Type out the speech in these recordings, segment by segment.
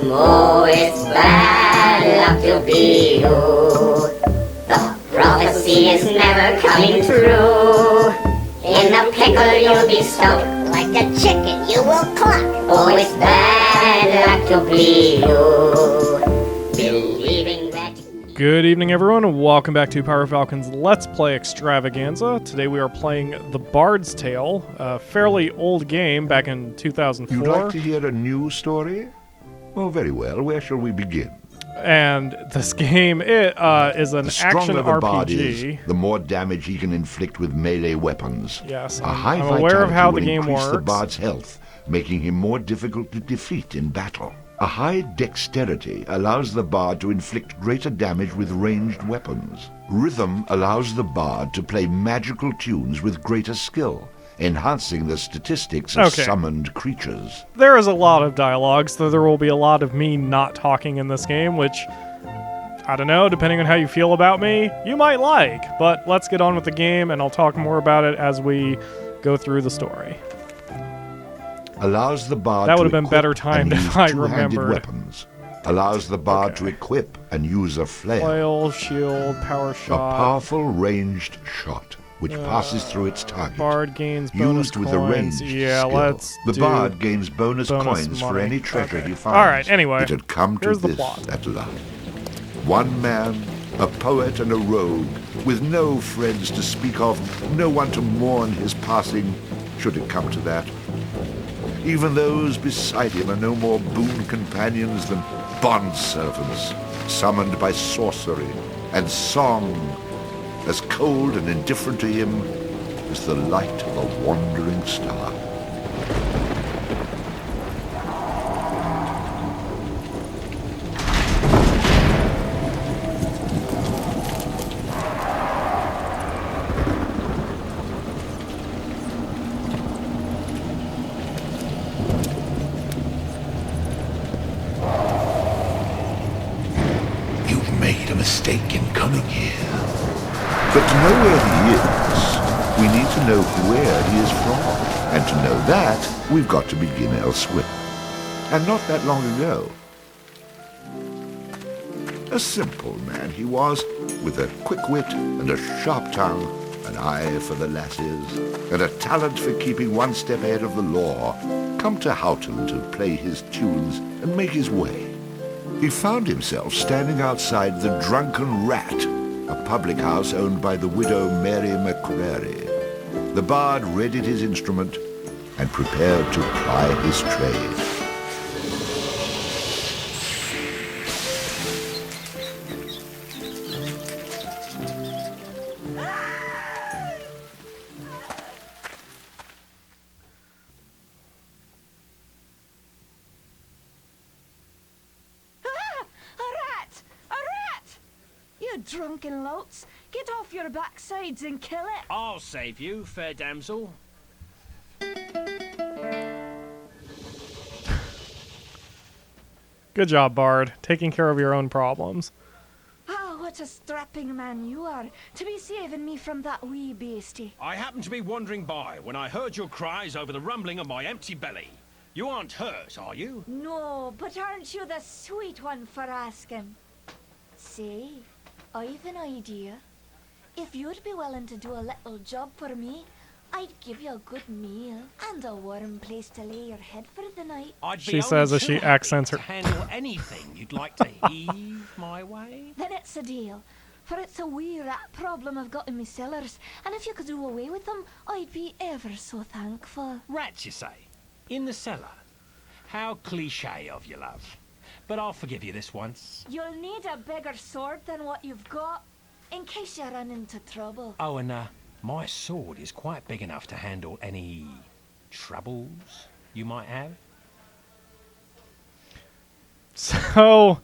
Oh, it's bad luck to be you. The prophecy is never coming true. In a pickle you'll be stuck. Like a chicken, you will cluck. Oh, it's bad luck to be you. Believing that... Good evening, everyone, and welcome back to PyroFalkon's Let's Play Extravaganza. Today we are playing The Bard's Tale, a fairly old game back in 2004. You'd like to hear a new story? Oh, very well. Where shall we begin? And this game is an The action stronger the bard is, RPG. the more damage he can inflict with melee weapons. Yes, A high I'm aware of how the will game increase the works. bard's health, making him more difficult to defeat in battle. A high dexterity allows the bard to inflict greater damage with ranged weapons. Rhythm allows the bard to play magical tunes with greater skill, enhancing the statistics of Okay. summoned creatures. There is a lot of dialogue, so there will be a lot of me not talking in this game, which, I don't know, depending on how you feel about me, you might like. But let's get on with the game, and I'll talk more about it as we go through the story. Allows the bard That to would have been equip better timed and if use I two-handed remembered. weapons. Allows the bard to equip and use a flail, Flail, shield, power a shot. powerful ranged shot which passes through its target. Bard gains bonus Used with a coins. ranged Yeah, skill. let's The do bard gains bonus bonus coins for money. any treasure Okay. he finds. All right, anyway, It had come to here's the this plot. at last. One man, a poet and a rogue, with no friends to speak of, no one to mourn his passing, should it come to that. Even those beside him are no more boon companions than bondservants, summoned by sorcery and song, as cold and indifferent to him as the light of a wandering star. You've made a mistake in coming here. But to know where he is, we need to know where he is from. And to know that, we've got to begin elsewhere. And not that long ago. A simple man he was, with a quick wit and a sharp tongue, an eye for the lasses, and a talent for keeping one step ahead of the law, come to Houghton to play his tunes and make his way. He found himself standing outside the Drunken Rat, a public house owned by the widow Mary McCrary. The bard readied his instrument and prepared to ply his trade. You drunken louts! Get off your backsides and kill it! I'll save you, fair damsel. Good job, Bard, taking care of your own problems. Ah, what a strapping man you are, to be saving me from that wee beastie. I happened to be wandering by when I heard your cries over the rumbling of my empty belly. You aren't hurt, are you? No, but aren't you the sweet one for asking? Say, I've an idea. If you'd be willing to do a little job for me, I'd give you a good meal and a warm place to lay your head for the night. I'd be She only says as too she happy accents her- to handle anything you'd like to heave my way. Then it's a deal, for it's a wee rat problem I've got in my cellars, and if you could do away with them, I'd be ever so thankful. Rats, you say? In the cellar? How cliché of you, love. But I'll forgive you this once. You'll need a bigger sword than what you've got, in case you run into trouble. Oh, and my sword is quite big enough to handle any troubles you might have. So,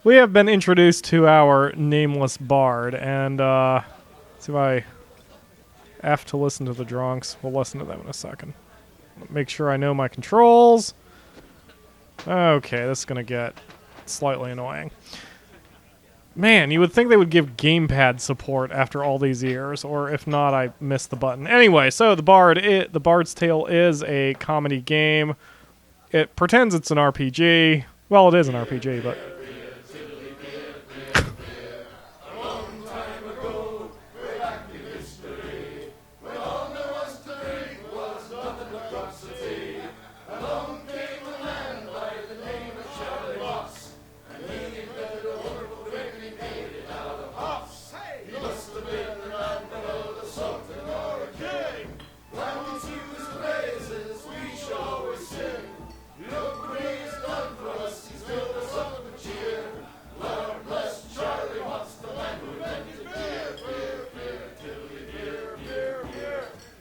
we have been introduced to our nameless bard, and see if I have to listen to the drunks. We'll listen to them in a second. Make sure I know my controls. Okay, this is going to get slightly annoying. Man, you would think they would give gamepad support after all these years, or if not, I missed the button. Anyway, so The Bard's Tale is a comedy game. It pretends it's an RPG. Well, it is an RPG, but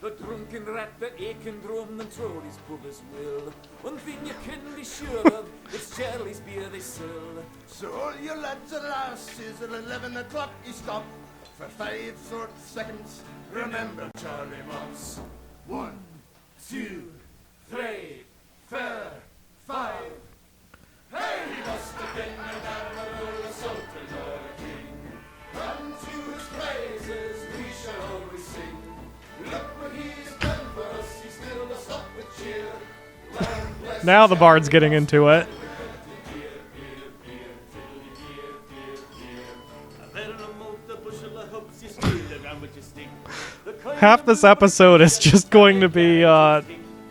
The drunken rat that aching drum and throw his pubis will. One thing you can be sure of, it's Charlie's beer they sell. So all you lads and lasses at 11 o'clock you stop for 5 short seconds. Remember Charlie Moss. 1, 2, 3, 4, 5. Hey, he must have been an admiral, a sultan or a king. Unto his praises we shall always sing. Look what he's done for us, he's still us up with cheer. now the bard's getting into it. Half this episode is just going to be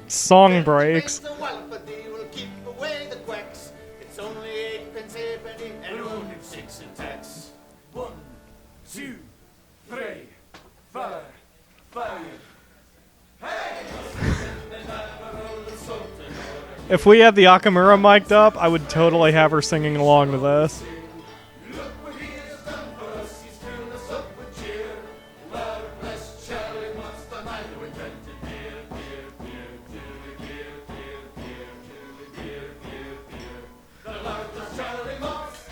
song breaks. It's only 8 pence halfpenny and only 6 in tax. 1, 2, 3, 4, 5. If we had the Akamura mic'd up, I would totally have her singing along to this. Look what he has done for us, he's filled us up with cheer. Lord bless Charlie, what's the man who invented beer, beer, beer, beer, beer, beer, beer, beer, beer, beer. The Lord bless Charlie Moss.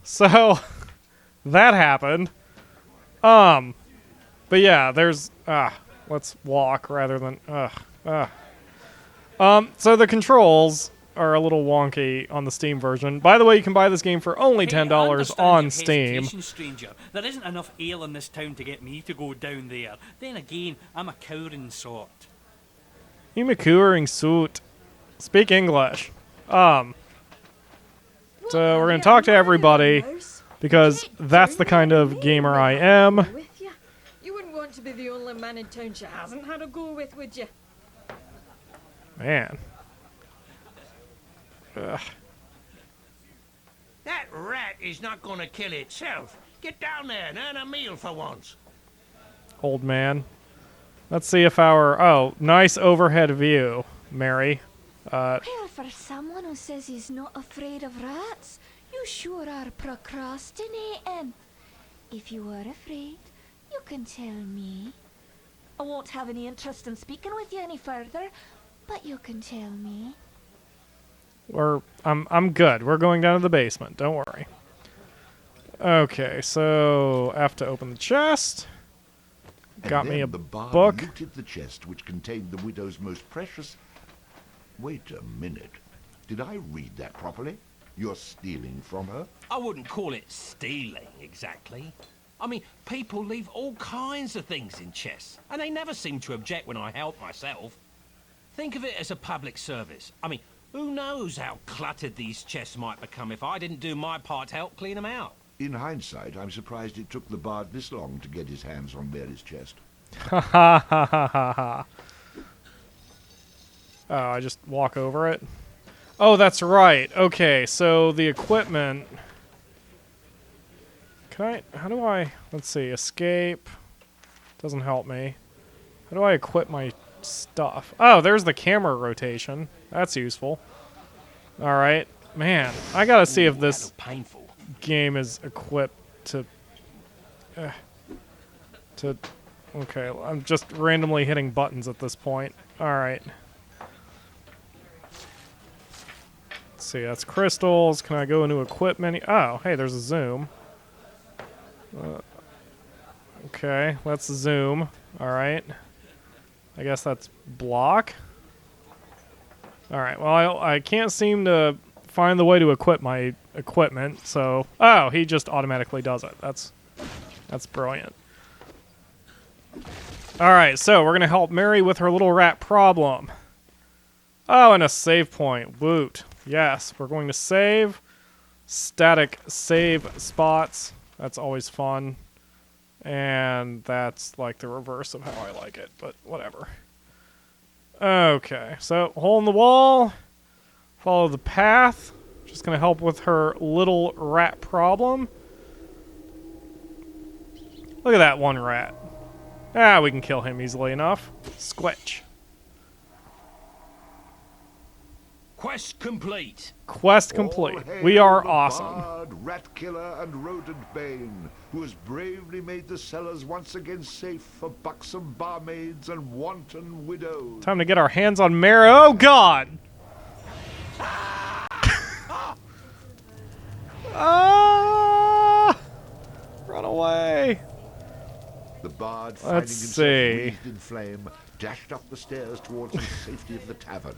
So that happened. But yeah, there's let's walk rather than so the controls are a little wonky on the Steam version. By the way, you can buy this game for only $10 on Steam. Stranger. There isn't enough ale in this town to get me to go down there. Then again, I'm a cowering sort. You cowering suit. Speak English. So we're gonna talk to everybody because that's the kind of gamer I am. With you. You wouldn't want to be the only man in town she hasn't had a go with, would you? Man. Ugh. That rat is not going to kill itself. Get down there and earn a meal for once. Old man. Let's see if our nice overhead view, Mary. Well, for someone who says he's not afraid of rats, you sure are procrastinating. If you are afraid, you can tell me. I won't have any interest in speaking with you any further, but you can tell me. I'm good. We're going down to the basement. Don't worry. Okay, so I have to open the chest. Got me a the bard book. looted the chest which contained the widow's most precious... Wait a minute. Did I read that properly? You're stealing from her? I wouldn't call it stealing, exactly. I mean, people leave all kinds of things in chests, and they never seem to object when I help myself. Think of it as a public service. I mean, who knows how cluttered these chests might become if I didn't do my part to help clean them out. In hindsight, I'm surprised it took the bard this long to get his hands on Mary's chest. Ha ha ha ha ha ha. Oh, I just walk over it? Oh, that's right. Okay, so the equipment... How do I... Let's see, escape. Doesn't help me. How do I equip my stuff? Oh, there's the camera rotation. That's useful. Alright. Man, I gotta see if this game is equipped to... Okay, I'm just randomly hitting buttons at this point. Alright. Let's see, that's crystals. Can I go into equip menu? Oh, hey, there's a zoom. Okay, let's zoom. Alright. I guess that's block. Alright, well, I can't seem to find the way to equip my equipment, so... Oh, he just automatically does it. That's brilliant. Alright, so we're going to help Mary with her little rat problem. Oh, and a save point. Woot. Yes, we're going to save. Static save spots. That's always fun. And that's like the reverse of how I like it, but whatever. Okay, so hole in the wall. Follow the path. Just going to help with her little rat problem. Look at that one rat. Ah, we can kill him easily enough. Squitch. Quest complete. Quest complete. All hail We are the awesome. bard, rat killer and rodent bane, who has bravely made the cellars once again safe for buxom barmaids and wanton widows. Time to get our hands on Mary. Oh, God! Ah! Run away. The bard, finding Let's himself see. wreathed in flame, dashed up the stairs towards the safety of the tavern.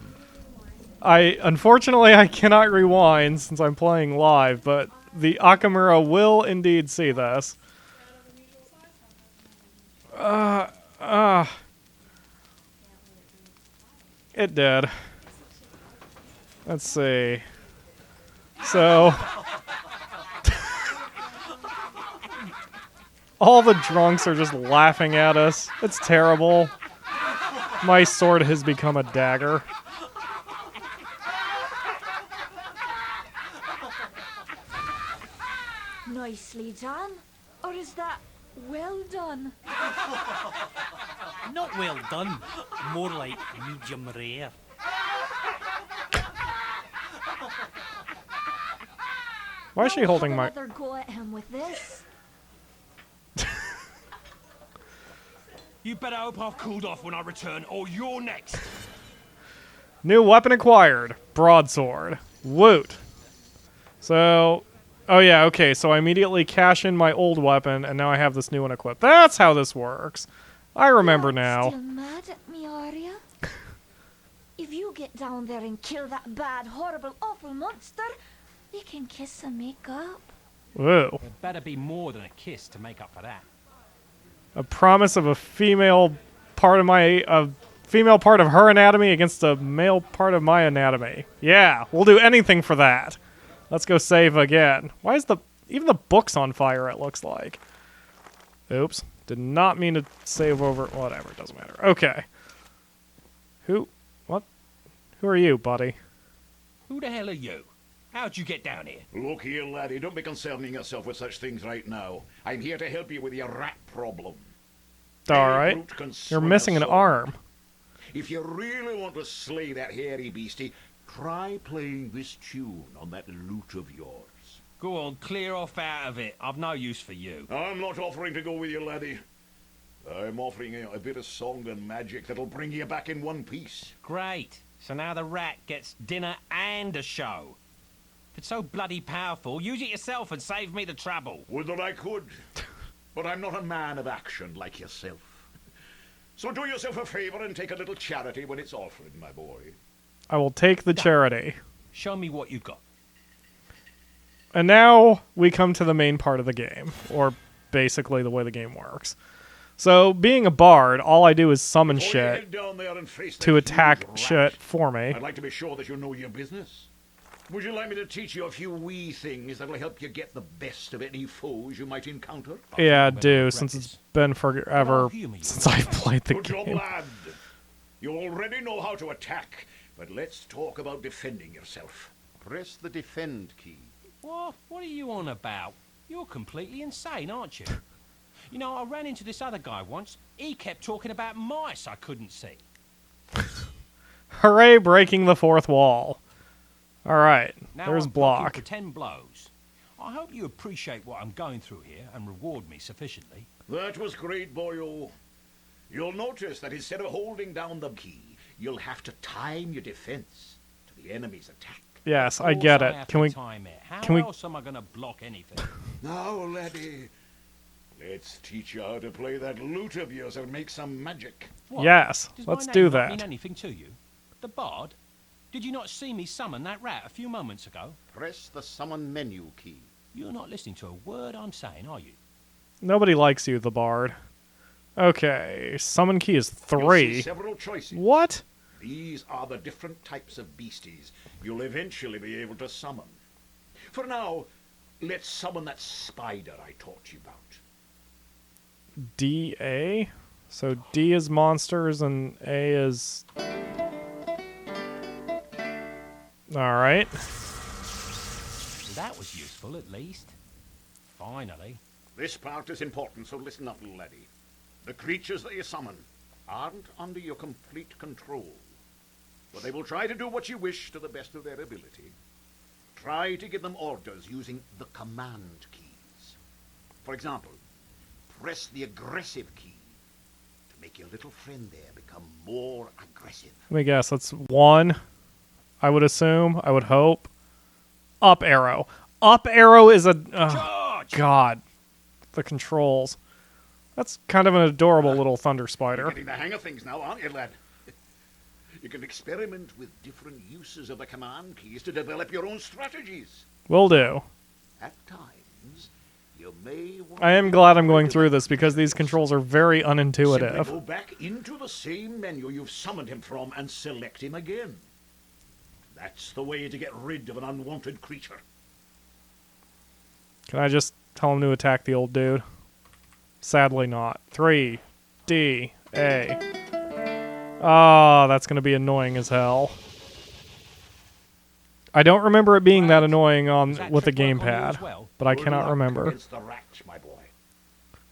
Unfortunately, I cannot rewind since I'm playing live, but the Akamura will indeed see this. It did. Let's see. So... all the drunks are just laughing at us. It's terrible. My sword has become a dagger. Nicely done. Or is that well done? Not well done. More like medium rare. Why is she holding my... Another go at him with this. You better hope I've cooled off when I return, or you're next. New weapon acquired. Broadsword. Woot. So... oh yeah, okay, so I immediately cash in my old weapon, and now I have this new one equipped. That's how this works. I remember now. Still mad at me, are ya? If you get down there and kill that bad, horrible, awful monster, we can kiss and make up. Whoa. There better be more than a kiss to make up for that. A promise of a female part of her anatomy against a male part of my anatomy. Yeah, we'll do anything for that. Let's go save again. Why is even the book's on fire, it looks like. Oops. Did not mean to save over... whatever, it doesn't matter. Okay. What? Who are you, buddy? Who the hell are you? How'd you get down here? Look here, laddie, don't be concerning yourself with such things right now. I'm here to help you with your rat problem. Alright. You're missing an arm. If you really want to slay that hairy beastie, try playing this tune on that lute of yours. Go on, clear off out of it. I've no use for you. I'm not offering to go with you, laddie. I'm offering you a bit of song and magic that'll bring you back in one piece. Great. So now the rat gets dinner and a show. If it's so bloody powerful, use it yourself and save me the trouble. Would that I could. But I'm not a man of action like yourself. So do yourself a favor and take a little charity when it's offered, my boy. I will take the charity. Show me what you got. And now we come to the main part of the game, or basically the way the game works. So, being a bard, all I do is summon shit to attack shit for me. I'd like to be sure that you know your business. Would you like me to teach you a few wee things that'll help you get the best of any foes you might encounter? Yeah, I do, since it's been forever since I've played the Good job, game. lad. You already know how to attack, but let's talk about defending yourself. Press the defend key. What are you on about? You're completely insane, aren't you? You know, I ran into this other guy once. He kept talking about mice I couldn't see. Hooray, breaking the fourth wall. Alright, Now there's I'm blocking block. for 10 blows. I hope you appreciate what I'm going through here and reward me sufficiently. That was great, boyo. You'll notice that instead of holding down the key, you'll have to time your defense to the enemy's attack. Yes, I get it. Can we... How else am I going to block anything? Now, laddie, let's teach you how to play that lute of yours and make some magic. What? Yes, Does let's my do name not that. mean anything to you? The bard? Did you not see me summon that rat a few moments ago? Press the summon menu key. You're not listening to a word I'm saying, are you? Nobody likes you, the bard. Okay, summon key is You'll 3. see several choices. What? These are the different types of beasties you'll eventually be able to summon. For now, let's summon that spider I taught you about. D-A? So D is monsters and A is... Alright. That was useful, at least. Finally. This part is important, so listen up, little laddie. The creatures that you summon aren't under your complete control, but they will try to do what you wish to the best of their ability. Try to give them orders using the command keys. For example, press the aggressive key to make your little friend there become more aggressive. Let me guess, that's 1, I would assume, I would hope. Up arrow. Up arrow is a... God. The controls. That's kind of an adorable little thunder You're spider. getting the hang of things now, aren't you, lad? You can experiment with different uses of the command keys to develop your own strategies. Will do. At times, you may want I am glad I'm going through this because these controls are very Simply unintuitive. go back into the same menu you've summoned him from and select him again. That's the way to get rid of an unwanted creature. Can I just tell him to attack the old dude? Sadly not. 3, D, A. Oh, that's going to be annoying as hell. I don't remember it being that annoying with the gamepad, but I Good cannot luck remember. against the rat, my boy.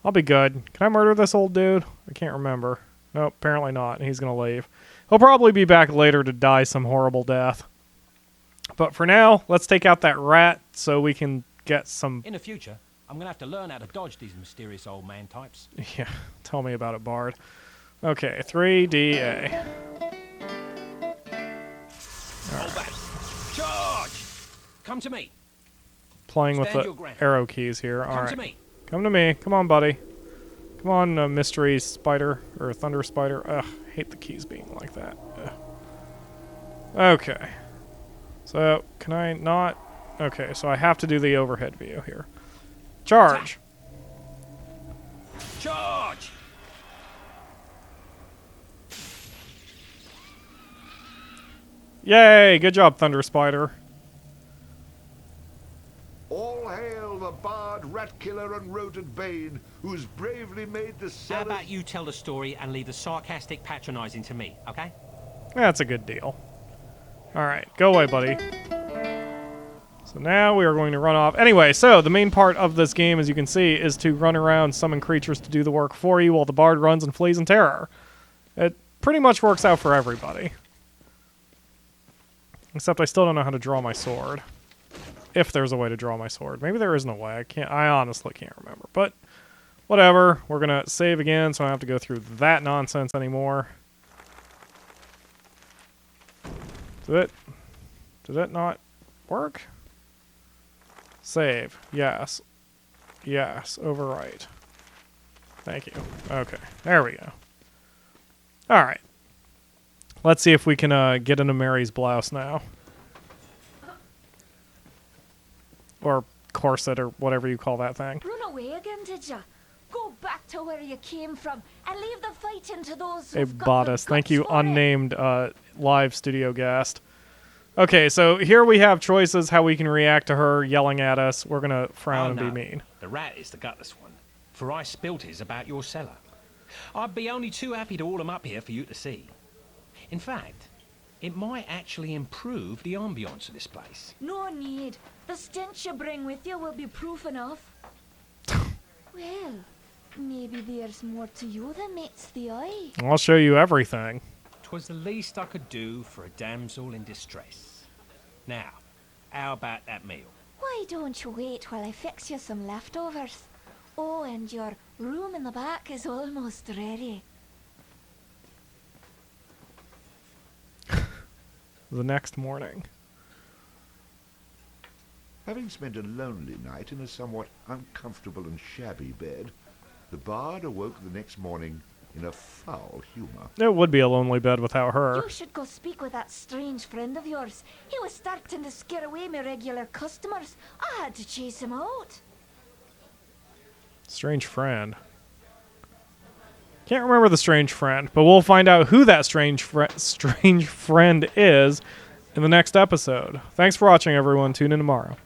I'll be good. Can I murder this old dude? I can't remember. Nope, apparently not. He's going to leave. He'll probably be back later to die some horrible death. But for now, let's take out that rat so we can get some... In the future, I'm going to have to learn how to dodge these mysterious old man types. Yeah, tell me about it, Bard. Okay, 3DA. Hold back. Charge! Come to me. Playing with Stand the your ground. arrow keys here. All Come right. to me. Come to me. Come on, buddy. Come on, mystery spider or thunder spider. Ugh, hate the keys being like that. Ugh. Okay. So, can I not? Okay, so I have to do the overhead view here. Charge. Charge! Yay! Good job, Thunder Spider. All hail the bard, rat killer, and rodent bane, who's bravely made the How cellar... about you tell the story and leave the sarcastic patronizing to me, okay? That's a good deal. Alright, go away, buddy. So now we are going to run off. Anyway, so the main part of this game, as you can see, is to run around, summon creatures to do the work for you while the bard runs and flees in terror. It pretty much works out for everybody. Except I still don't know how to draw my sword. If there's a way to draw my sword. Maybe there isn't a way. I honestly can't remember. But whatever. We're going to save again, so I don't have to go through that nonsense anymore. Did it not work? Save. Yes. Yes. Overwrite. Thank you. Okay. There we go. Alright. Let's see if we can get into Mary's blouse now. Or corset, or whatever you call that thing. Run away again, did ya? Go back to where you came from and leave the fighting to those A who've got bodice. the Thank guts you, for it. unnamed live studio guest. Okay, so here we have choices how we can react to her yelling at us. We're going to frown and no. be mean. The rat is the gutless one, for I spilt his about your cellar. I'd be only too happy to haul him up here for you to see. In fact, it might actually improve the ambience of this place. No need. The stench you bring with you will be proof enough. Well, maybe there's more to you than meets the eye. I'll show you everything. 'Twas the least I could do for a damsel in distress. Now, how about that meal? Why don't you wait while I fix you some leftovers? Oh, and your room in the back is almost ready. The next morning. Having spent a lonely night in a somewhat uncomfortable and shabby bed, the bard awoke the next morning in a foul humor. It would be a lonely bed without her. You should go speak with that strange friend of yours. He was starting to scare away my regular customers. I had to chase him out. Strange friend. Can't remember the strange friend, but we'll find out who that strange friend is in the next episode. Thanks for watching, everyone. Tune in tomorrow.